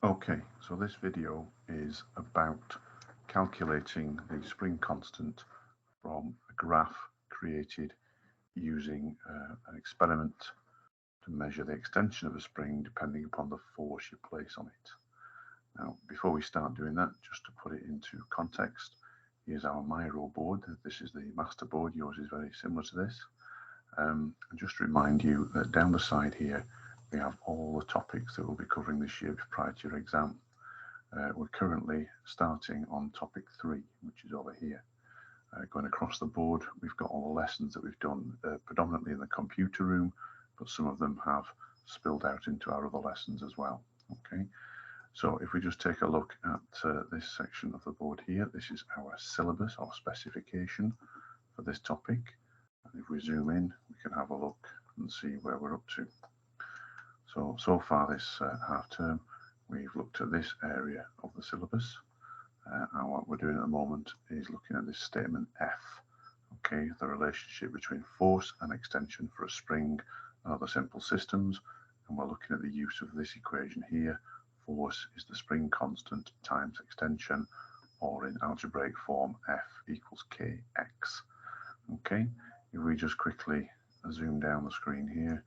Okay, so this video is about calculating the spring constant from a graph created using an experiment to measure the extension of a spring depending upon the force you place on it. Now, before we start doing that, just to put it into context, here's our Miro board. This is the master board. Yours is very similar to this. And just to remind you that down the side here, we have all the topics that we'll be covering this year prior to your exam. We're currently starting on topic 3, which is over here. Going across the board, we've got all the lessons that we've done predominantly in the computer room, but some of them have spilled out into our other lessons as well. Okay, so if we just take a look at this section of the board here, this is our syllabus or specification for this topic. And if we zoom in, we can have a look and see where we're up to. So far this half term, we've looked at this area of the syllabus, and what we're doing at the moment is looking at this statement F, okay, the relationship between force and extension for a spring and other simple systems, and we're looking at the use of this equation here. Force is the spring constant times extension, or in algebraic form, F equals kx. Okay, if we just quickly zoom down the screen here,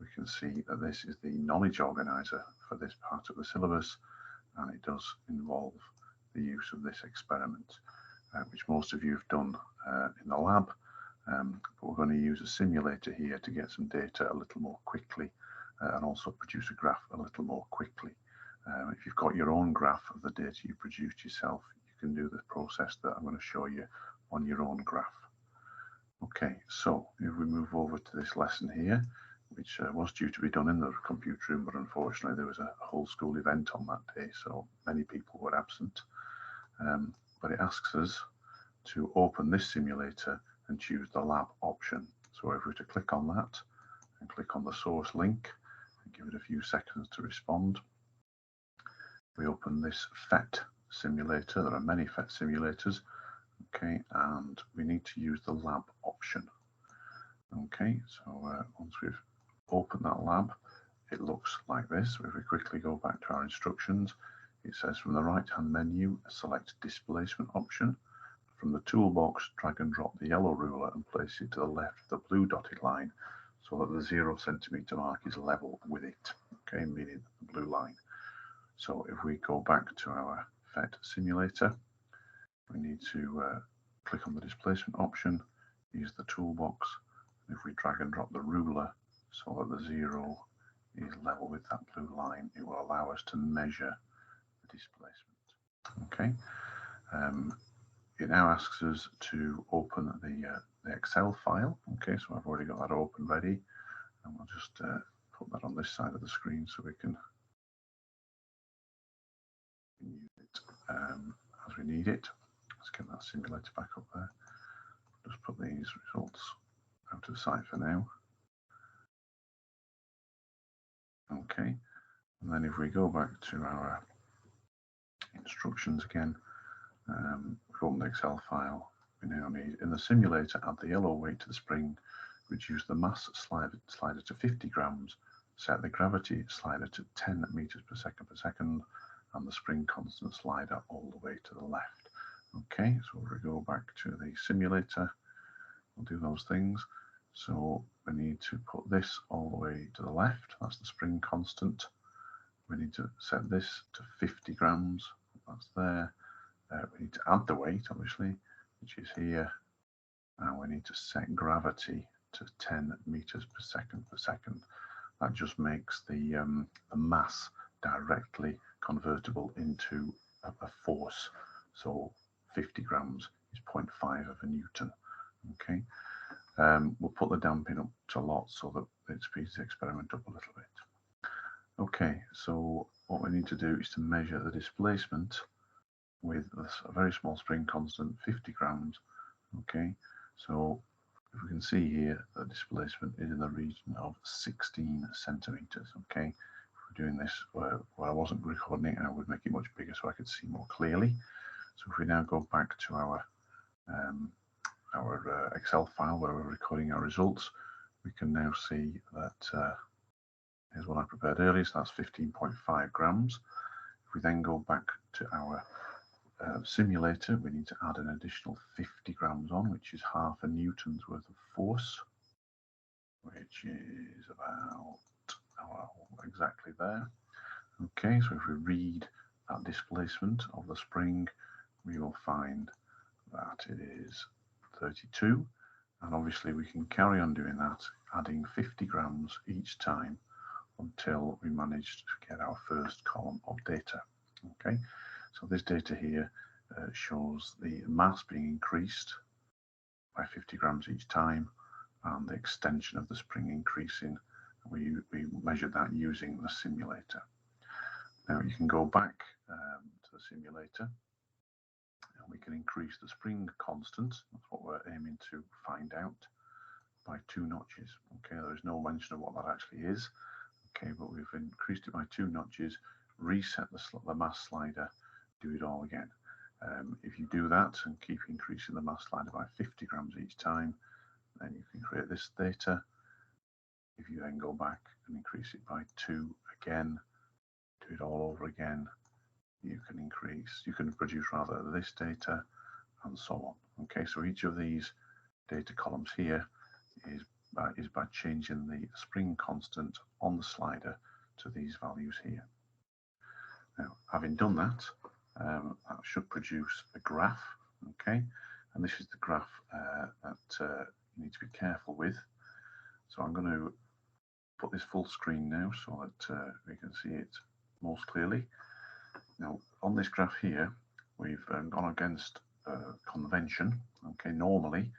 we can see that this is the knowledge organizer for this part of the syllabus, and it does involve the use of this experiment, which most of you have done in the lab, but we're going to use a simulator here to get some data a little more quickly and also produce a graph a little more quickly. If you've got your own graph of the data you produced yourself, you can do the process that I'm going to show you on your own graph. Okay, so if we move over to this lesson here, which was due to be done in the computer room, but unfortunately there was a whole school event on that day, so many people were absent. But it asks us to open this simulator and choose the lab option. So if we were to click on that and click on the source link and give it a few seconds to respond, we open this PhET simulator. There are many PhET simulators, okay, and we need to use the lab option. Okay, so once we've opened that lab, it looks like this. If we quickly go back to our instructions, it says from the right hand menu, select displacement option. From the toolbox, drag and drop the yellow ruler and place it to the left of the blue dotted line so that the 0 centimeter mark is level with it, okay, meaning the blue line. So if we go back to our PhET simulator, we need to click on the displacement option, use the toolbox, and if we drag and drop the ruler so that the 0 is level with that blue line, it will allow us to measure the displacement. Okay, it now asks us to open the Excel file. Okay, so I've already got that open ready, and we'll just put that on this side of the screen so we can use it as we need it. Let's get that simulator back up there. Just put these results out of sight for now. Okay, and then if we go back to our instructions again, we've opened the Excel file. We now need, in the simulator, add the yellow weight to the spring, reduce the mass slider to 50 grams, set the gravity slider to 10 meters per second, and the spring constant slider all the way to the left. Okay, so if we go back to the simulator, we'll do those things. So we need to put this all the way to the left. That's the spring constant. We need to set this to 50 grams. That's there. We need to add the weight, obviously, which is here. And we need to set gravity to 10 meters per second. That just makes the mass directly convertible into a force. So 50 grams is 0.5 of a newton. Okay. We'll put the damping up to lots so that it speeds the experiment up a little bit. Okay, so what we need to do is to measure the displacement with a very small spring constant, 50 grams. Okay, so if we can see here, the displacement is in the region of 16 centimeters. Okay, if we're doing this where I wasn't recording it, I would make it much bigger so I could see more clearly. So if we now go back to our Excel file where we're recording our results, we can now see that here's what I prepared earlier, so that's 15.5 grams. If we then go back to our simulator, we need to add an additional 50 grams on, which is half a newton's worth of force, which is about exactly there. Okay, so if we read that displacement of the spring, we will find that it is 32, and obviously we can carry on doing that, adding 50 grams each time until we manage to get our first column of data. Okay, so this data here shows the mass being increased by 50 grams each time and the extension of the spring increasing. We measured that using the simulator. Now you can go back to the simulator and we can increase the spring constant, that's what we're aiming to find out, by 2 notches. Okay, there is no mention of what that actually is. Okay, but we've increased it by 2 notches, reset the mass slider, do it all again. If you do that and keep increasing the mass slider by 50 grams each time, then you can create this data. If you then go back and increase it by 2 again, do it all over again, you can produce rather this data, and so on. Okay, so each of these data columns here is by changing the spring constant on the slider to these values here. Now, having done that, that should produce a graph. Okay, and this is the graph that you need to be careful with. So I'm going to put this full screen now so that we can see it most clearly. Now, on this graph here, we've gone against convention. Okay, normally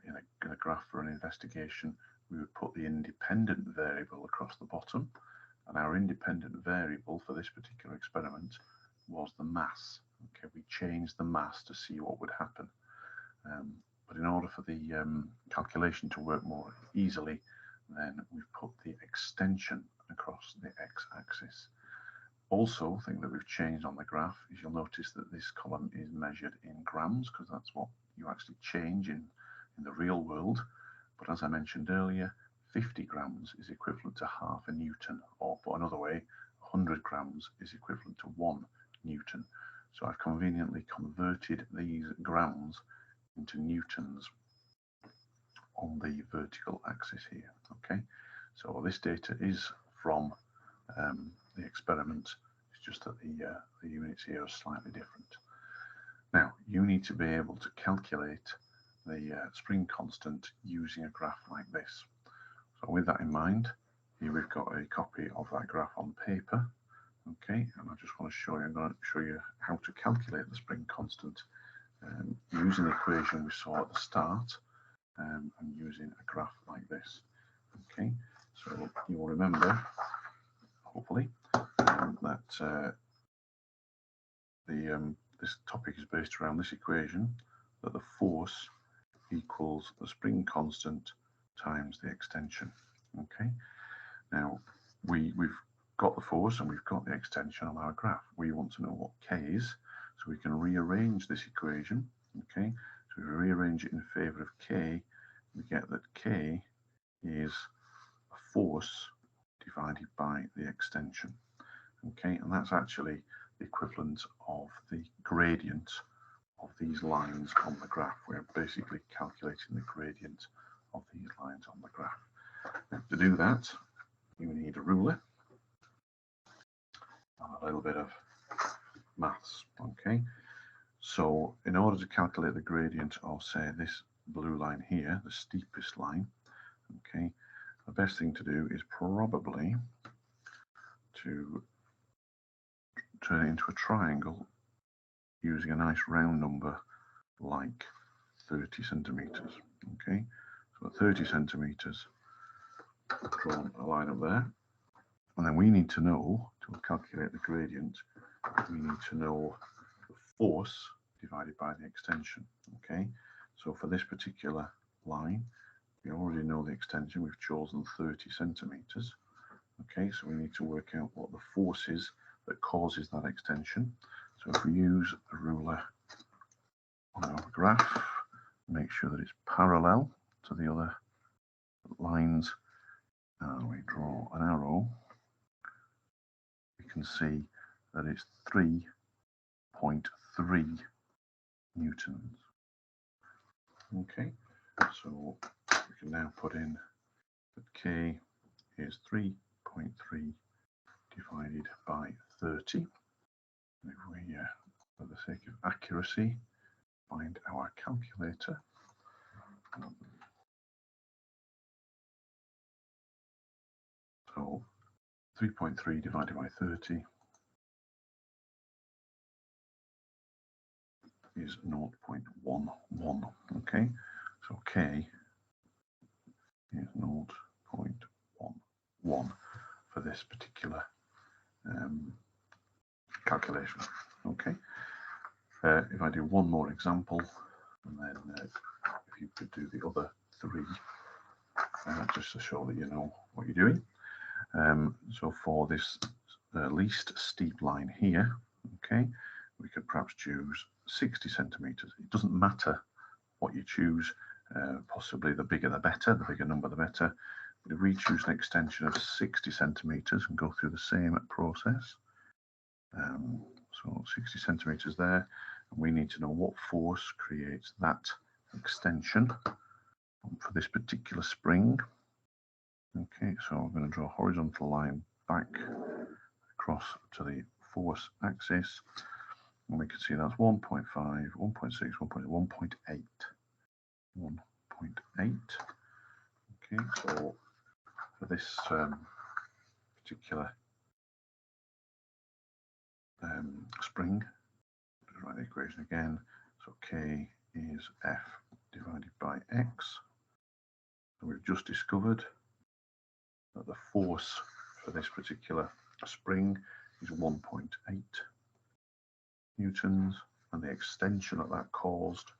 in a graph for an investigation, we would put the independent variable across the bottom, and our independent variable for this particular experiment was the mass. Okay, we changed the mass to see what would happen. But in order for the calculation to work more easily, then we've put the extension across the x-axis. Also, the thing that we've changed on the graph is you'll notice that this column is measured in grams, because that's what you actually change in the real world. But as I mentioned earlier, 50 grams is equivalent to half a newton, or put another way, 100 grams is equivalent to 1 newton. So I've conveniently converted these grams into newtons on the vertical axis here. Okay, so this data is from the experiment. It's just that the units here are slightly different. Now, you need to be able to calculate the spring constant using a graph like this. So with that in mind, here we've got a copy of that graph on paper. Okay, and I just want to show you, I'm going to show you how to calculate the spring constant using the equation we saw at the start, and using a graph like this. Okay, so you will remember, hopefully, that this topic is based around this equation, that the force equals the spring constant times the extension. Okay, now we've got the force and we've got the extension on our graph. We want to know what k is, so we can rearrange this equation. Okay, so if we rearrange it in favor of k, we get that k is a force divided by the extension. Okay, and that's actually the equivalent of the gradient of these lines on the graph. We're basically calculating the gradient of these lines on the graph. Now, to do that, you need a ruler and a little bit of maths. Okay, so in order to calculate the gradient of, say, this blue line here, the steepest line, okay, the best thing to do is probably to turn it into a triangle using a nice round number like 30 centimeters. Okay, so 30 centimeters, draw a line up there, and then we need to know, to calculate the gradient, we need to know the force divided by the extension. Okay, so for this particular line, we already know the extension. We've chosen 30 centimeters. Okay, so we need to work out what the force is that causes that extension. So if we use a ruler on our graph, make sure that it's parallel to the other lines, and we draw an arrow, we can see that it's 3.3 newtons. Okay, so we can now put in that K is 3.3 divided by 30. And if we, for the sake of accuracy, find our calculator. So 3.3 divided by 30 is 0.11. Okay, so K is 0.11 for this particular calculation. Okay, if I do one more example, and then if you could do the other three, just to show that you know what you're doing. So for this least steep line here, okay, we could perhaps choose 60 centimeters. It doesn't matter what you choose, possibly the bigger the better, the bigger number the better. But if we choose an extension of 60 centimeters and go through the same process, so 60 centimeters there, and we need to know what force creates that extension for this particular spring. Okay, so I'm going to draw a horizontal line back across to the force axis, and we can see that's 1.5, 1.6, 1.8. 1.8. Okay, so for this particular spring, just write the equation again. So K is F divided by X. So we've just discovered that the force for this particular spring is 1.8 newtons, and the extension that caused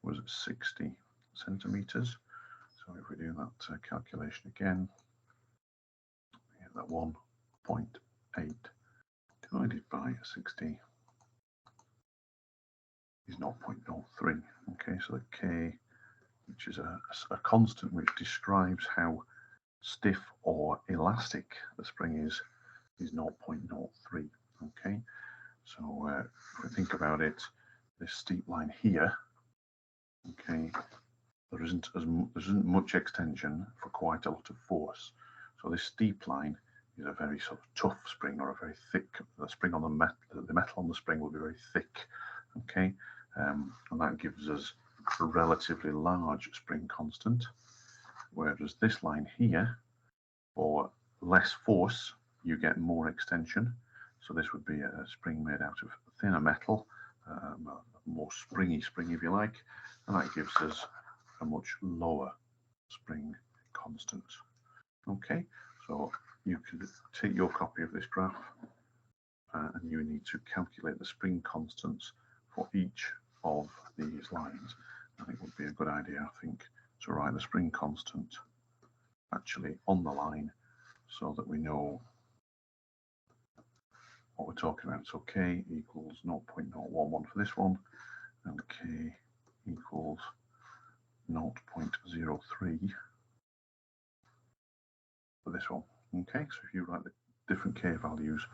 was 60 centimeters. So if we do that calculation again, we get that 1.8 divided by 60 is 0.03. Okay, so the K, which is a constant which describes how stiff or elastic the spring is 0.03. Okay, so if we think about it, this steep line here, okay, there isn't much extension for quite a lot of force. So this steep line is a very sort of tough spring, or a very thick. The spring on the metal on the spring will be very thick. Okay, and that gives us a relatively large spring constant. Whereas this line here, for less force, you get more extension. So this would be a spring made out of thinner metal, a more springy spring, if you like, and that gives us a much lower spring constant. Okay, so you can take your copy of this graph and you need to calculate the spring constants for each of these lines. And it would be a good idea, I think, to write the spring constant actually on the line so that we know what we're talking about. So K equals 0.011 for this one, and K equals 0.03 for this one. Okay, so if you write the different K values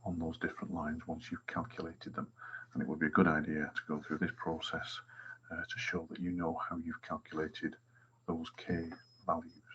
on those different lines once you've calculated them, and it would be a good idea to go through this process to show that you know how you've calculated those K values.